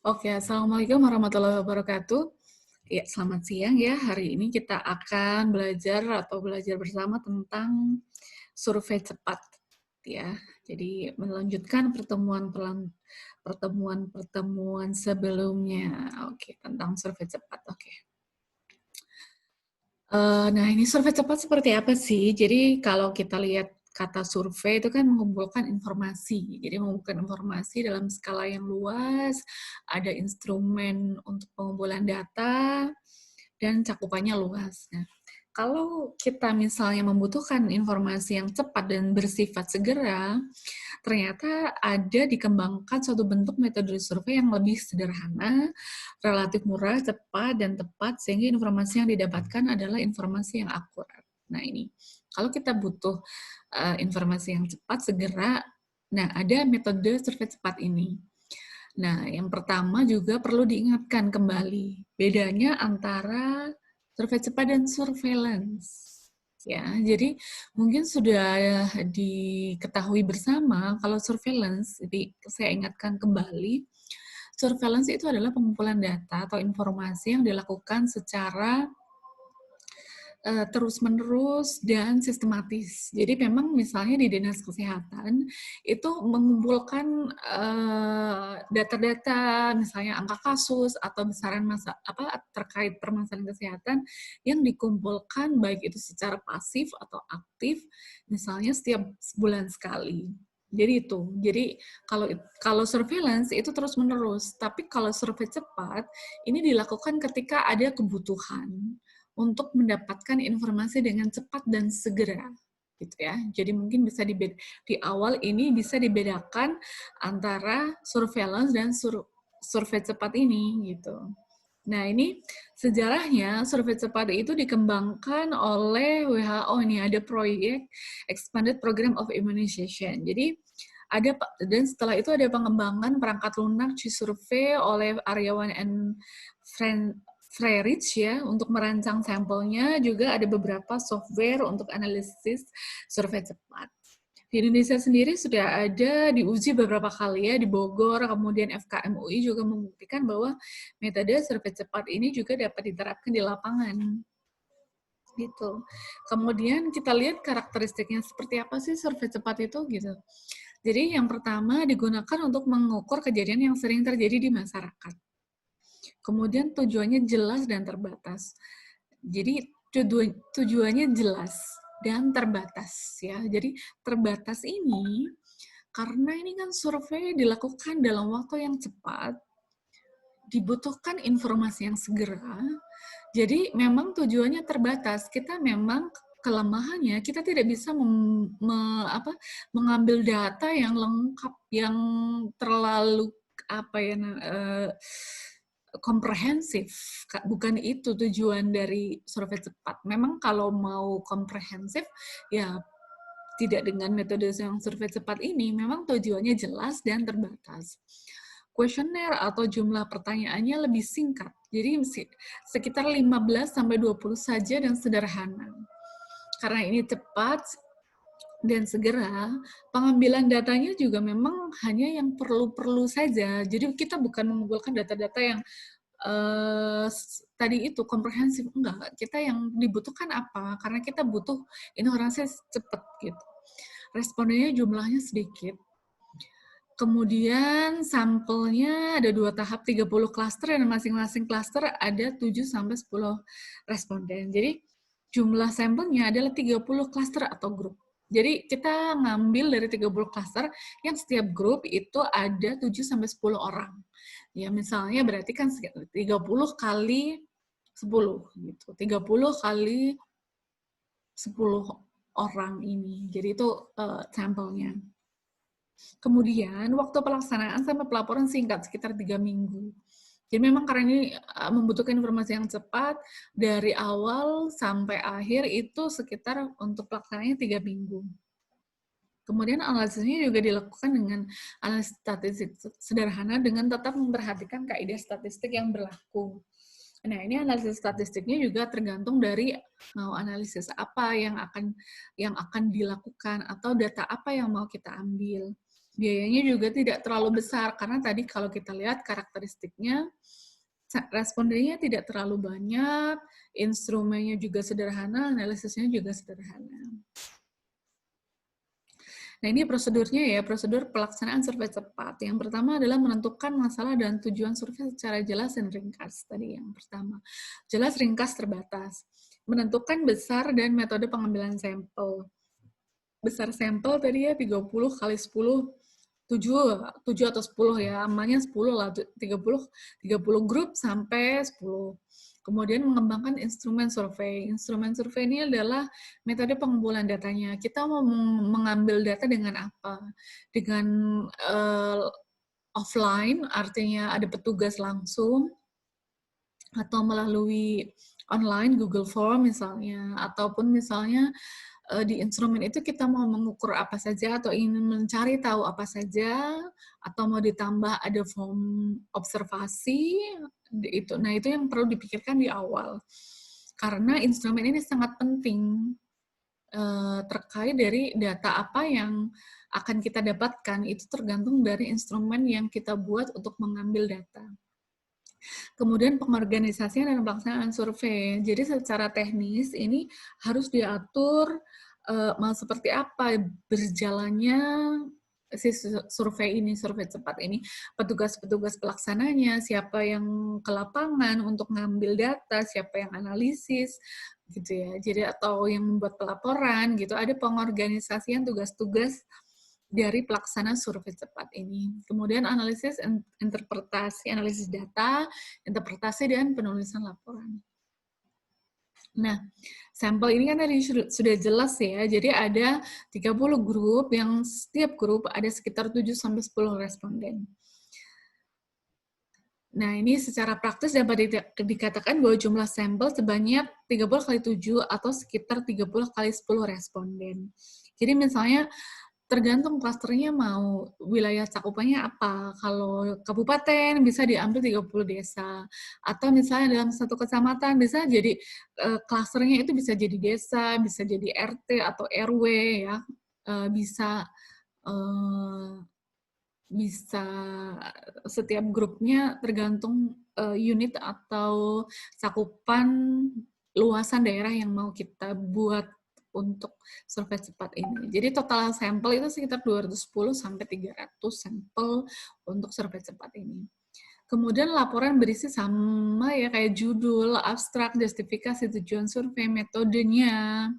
Oke, Assalamualaikum warahmatullahi wabarakatuh. Ya, selamat siang ya. Hari ini kita akan belajar bersama tentang survei cepat ya. Jadi melanjutkan pertemuan sebelumnya. Oke, tentang survei cepat. Oke. Nah, ini survei cepat seperti apa sih? Jadi kalau kita lihat kata survei itu kan mengumpulkan informasi. Jadi mengumpulkan informasi dalam skala yang luas, ada instrumen untuk pengumpulan data, dan cakupannya luas. Nah, kalau kita misalnya membutuhkan informasi yang cepat dan bersifat segera, ternyata ada dikembangkan suatu bentuk metode survei yang lebih sederhana, relatif murah, cepat, dan tepat, sehingga informasi yang didapatkan adalah informasi yang akurat. Nah ini, kalau kita butuh informasi yang cepat, segera, nah ada metode survei cepat ini. Nah, yang pertama juga perlu diingatkan kembali, bedanya antara survei cepat dan surveillance. Ya, jadi mungkin sudah diketahui bersama kalau surveillance, jadi saya ingatkan kembali, surveillance itu adalah pengumpulan data atau informasi yang dilakukan secara terus-menerus dan sistematis. Jadi memang misalnya di Dinas Kesehatan itu mengumpulkan data-data misalnya angka kasus atau besaran terkait permasalahan kesehatan yang dikumpulkan baik itu secara pasif atau aktif misalnya setiap bulan sekali. Jadi itu. Jadi kalau surveillance itu terus-menerus, tapi kalau survei cepat ini dilakukan ketika ada kebutuhan untuk mendapatkan informasi dengan cepat dan segera gitu ya. Jadi mungkin bisa di awal ini bisa dibedakan antara surveillance dan survei cepat ini gitu. Nah, ini sejarahnya survei cepat itu dikembangkan oleh WHO. Ini ada proyek Expanded Program of Immunization. Jadi dan setelah itu ada pengembangan perangkat lunak G-Survey oleh Aryawan and Frerich ya untuk merancang sampelnya, juga ada beberapa software untuk analisis survei cepat. Di Indonesia sendiri sudah ada diuji beberapa kali ya di Bogor, kemudian FKM UI juga membuktikan bahwa metode survei cepat ini juga dapat diterapkan di lapangan. Gitu. Kemudian kita lihat karakteristiknya seperti apa sih survei cepat itu gitu. Jadi yang pertama digunakan untuk mengukur kejadian yang sering terjadi di masyarakat. Kemudian tujuannya jelas dan terbatas. Jadi tujuannya jelas dan terbatas ya. Jadi terbatas ini karena ini kan survei dilakukan dalam waktu yang cepat, dibutuhkan informasi yang segera. Jadi memang tujuannya terbatas. Kita memang kelemahannya kita tidak bisa mengambil data yang lengkap, yang terlalu komprehensif. Bukan itu tujuan dari survei cepat. Memang kalau mau komprehensif, ya tidak dengan metode yang survei cepat ini, memang tujuannya jelas dan terbatas. Kuesioner atau jumlah pertanyaannya lebih singkat. Jadi sekitar 15-20 saja dan sederhana. Karena ini cepat dan segera, pengambilan datanya juga memang hanya yang perlu-perlu saja. Jadi kita bukan mengumpulkan data-data yang tadi itu komprehensif, enggak. Kita yang dibutuhkan apa? Karena kita butuh informasi cepat gitu. Respondennya jumlahnya sedikit. Kemudian sampelnya ada 2 tahap, 30 klaster, dan masing-masing klaster ada 7-10 responden. Jadi jumlah sampelnya adalah 30 klaster atau grup. Jadi kita ngambil dari 30 klaster yang setiap grup itu ada 7-10 orang. Ya misalnya berarti kan 30 kali 10 gitu. 30 kali 10 orang ini. Jadi itu sampelnya. Kemudian waktu pelaksanaan sampai pelaporan singkat, sekitar 3 minggu. Jadi memang karena ini membutuhkan informasi yang cepat, dari awal sampai akhir itu sekitar untuk pelaksanaannya 3 minggu. Kemudian analisisnya juga dilakukan dengan analisis statistik sederhana dengan tetap memperhatikan kaidah statistik yang berlaku. Nah, ini analisis statistiknya juga tergantung dari mau analisis apa yang akan dilakukan atau data apa yang mau kita ambil. Biayanya juga tidak terlalu besar, karena tadi kalau kita lihat karakteristiknya, respondennya tidak terlalu banyak, instrumennya juga sederhana, analisisnya juga sederhana. Nah, ini prosedurnya ya, prosedur pelaksanaan survei cepat. Yang pertama adalah menentukan masalah dan tujuan survei secara jelas dan ringkas. Tadi yang pertama. Jelas, ringkas, terbatas. Menentukan besar dan metode pengambilan sampel. Besar sampel tadi ya 30 kali 10, 7 atau 10 ya, amannya 10 lah, 30 grup sampai 10. Kemudian mengembangkan instrumen survei. Instrumen survei ini adalah metode pengumpulan datanya. Kita mau mengambil data dengan apa? Dengan offline, artinya ada petugas langsung, atau melalui online, Google Form misalnya, ataupun misalnya di instrumen itu kita mau mengukur apa saja atau ingin mencari tahu apa saja, atau mau ditambah ada form observasi itu. Nah, itu yang perlu dipikirkan di awal. Karena instrumen ini sangat penting terkait dari data apa yang akan kita dapatkan, itu tergantung dari instrumen yang kita buat untuk mengambil data. Kemudian pengorganisasian dan pelaksanaan survei. Jadi secara teknis ini harus diatur mau seperti apa berjalannya si survei ini, survei cepat ini, petugas-petugas pelaksananya, siapa yang ke lapangan untuk ngambil data, siapa yang analisis, gitu ya. Jadi atau yang membuat pelaporan, gitu. Ada pengorganisasian tugas-tugas dari pelaksana survei cepat ini. Kemudian analisis, interpretasi, analisis data, interpretasi, dan penulisan laporan. Nah, sampel ini kan tadi sudah jelas ya, jadi ada 30 grup yang setiap grup ada sekitar 7-10 responden. Nah, ini secara praktis dapat dikatakan bahwa jumlah sampel sebanyak 30 kali 7 atau sekitar 30 kali 10 responden. Jadi misalnya tergantung klasternya mau wilayah cakupannya apa. Kalau kabupaten bisa diambil 30 desa. Atau misalnya dalam satu kecamatan bisa jadi klasternya itu bisa jadi desa, bisa jadi RT atau RW ya. Bisa bisa setiap grupnya tergantung unit atau cakupan luasan daerah yang mau kita buat untuk survei cepat ini. Jadi total sampel itu sekitar 210 sampai 300 sampel untuk survei cepat ini. Kemudian laporan berisi sama ya kayak judul, abstrak, justifikasi tujuan survei, metodenya,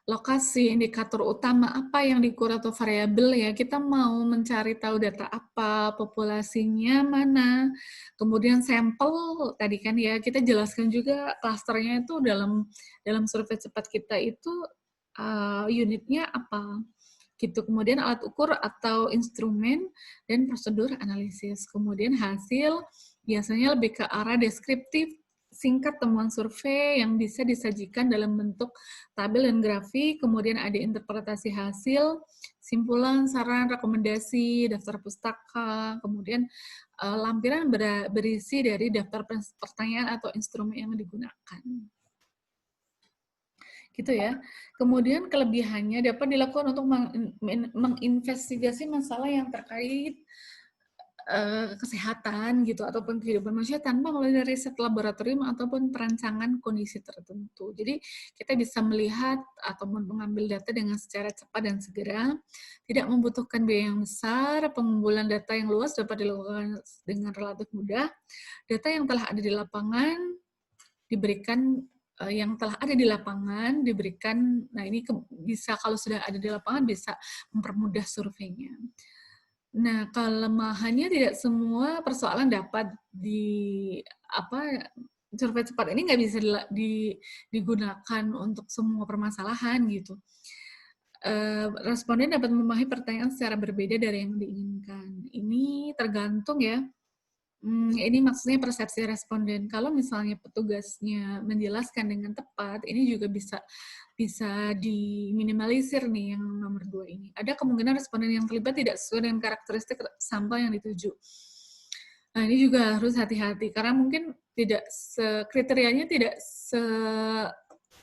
lokasi, indikator utama apa yang diukur atau variabel ya, kita mau mencari tahu data apa, populasinya mana, kemudian sampel tadi kan ya, kita jelaskan juga klasternya itu dalam survei cepat kita itu unitnya apa, gitu. Kemudian alat ukur atau instrumen dan prosedur analisis. Kemudian hasil biasanya lebih ke arah deskriptif, singkat temuan survei yang bisa disajikan dalam bentuk tabel dan grafik, kemudian ada interpretasi hasil, simpulan, saran, rekomendasi, daftar pustaka, kemudian lampiran berisi dari daftar pertanyaan atau instrumen yang digunakan. Gitu ya. Kemudian kelebihannya dapat dilakukan untuk menginvestigasi masalah yang terkait kesehatan gitu ataupun kehidupan manusia tanpa melalui riset laboratorium ataupun perancangan kondisi tertentu. Jadi kita bisa melihat ataupun mengambil data dengan secara cepat dan segera, tidak membutuhkan biaya yang besar, pengumpulan data yang luas dapat dilakukan dengan relatif mudah. Data yang telah ada di lapangan diberikan yang telah ada di lapangan diberikan, nah ini bisa kalau sudah ada di lapangan bisa mempermudah surveinya. Nah, kelemahannya tidak semua persoalan dapat survei cepat ini nggak bisa digunakan untuk semua permasalahan gitu. Responden dapat memahami pertanyaan secara berbeda dari yang diinginkan. Ini tergantung ya. Ini maksudnya persepsi responden. Kalau misalnya petugasnya menjelaskan dengan tepat, ini juga bisa diminimalisir nih yang nomor 2 ini. Ada kemungkinan responden yang terlibat tidak sesuai dengan karakteristik sampel yang dituju. Nah, ini juga harus hati-hati karena mungkin kriterianya tidak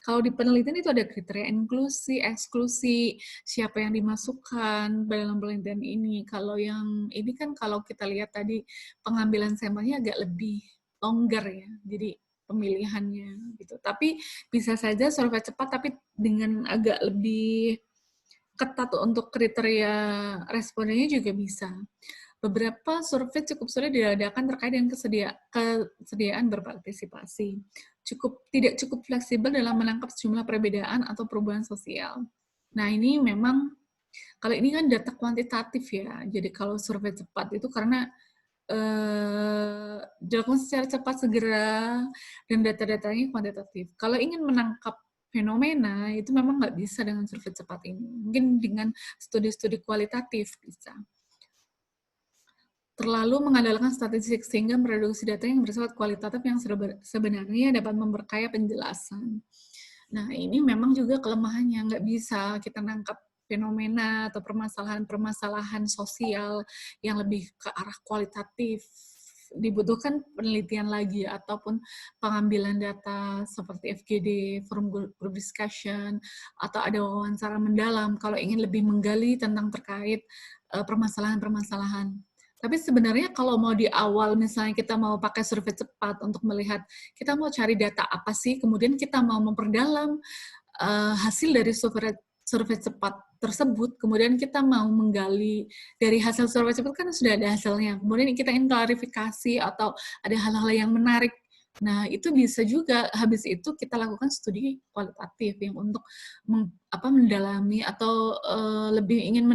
Kalau di penelitian itu ada kriteria inklusi, eksklusi, siapa yang dimasukkan dalam penelitian ini. Kalau yang ini kan kalau kita lihat tadi pengambilan sampelnya agak lebih longgar ya, jadi pemilihannya gitu. Tapi bisa saja survei cepat tapi dengan agak lebih ketat untuk kriteria respondennya juga bisa. Beberapa survei cukup sulit diadakan terkait dengan kesediaan berpartisipasi. Tidak cukup fleksibel dalam menangkap sejumlah perbedaan atau perubahan sosial. Nah, ini memang kalau ini kan data kuantitatif ya. Jadi kalau survei cepat itu karena dilakukan secara cepat segera dan data-datanya kuantitatif. Kalau ingin menangkap fenomena itu memang nggak bisa dengan survei cepat ini. Mungkin dengan studi-studi kualitatif bisa. Terlalu mengandalkan statistik sehingga mereduksi data yang bersifat kualitatif yang sebenarnya dapat memperkaya penjelasan. Nah, ini memang juga kelemahannya, nggak bisa kita nangkap fenomena atau permasalahan-permasalahan sosial yang lebih ke arah kualitatif. Dibutuhkan penelitian lagi ataupun pengambilan data seperti FGD, forum group discussion, atau ada wawancara mendalam kalau ingin lebih menggali tentang terkait permasalahan-permasalahan. Tapi sebenarnya kalau mau di awal misalnya kita mau pakai survei cepat untuk melihat kita mau cari data apa sih, kemudian kita mau memperdalam hasil dari survei cepat tersebut, kemudian kita mau menggali dari hasil survei cepat kan sudah ada hasilnya, kemudian kita ingin klarifikasi atau ada hal-hal yang menarik. Nah, itu bisa juga habis itu kita lakukan studi kualitatif yang untuk mendalami atau lebih ingin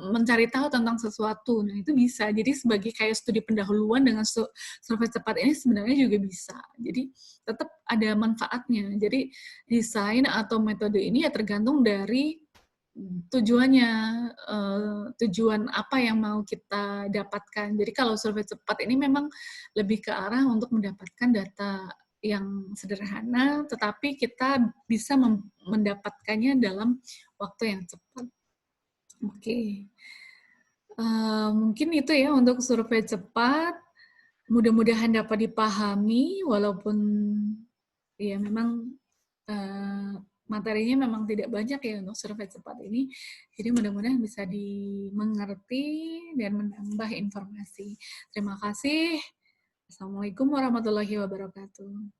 mencari tahu tentang sesuatu. Nah, itu bisa. Jadi sebagai kayak studi pendahuluan dengan survei cepat ini sebenarnya juga bisa. Jadi tetap ada manfaatnya. Jadi desain atau metode ini ya tergantung dari tujuannya, tujuan apa yang mau kita dapatkan. Jadi kalau survei cepat ini memang lebih ke arah untuk mendapatkan data yang sederhana, tetapi kita bisa mendapatkannya dalam waktu yang cepat. Oke. Mungkin itu ya untuk survei cepat. Mudah-mudahan dapat dipahami, walaupun ya memang materinya memang tidak banyak ya untuk survei cepat ini. Jadi mudah-mudahan bisa dimengerti dan menambah informasi. Terima kasih. Assalamualaikum warahmatullahi wabarakatuh.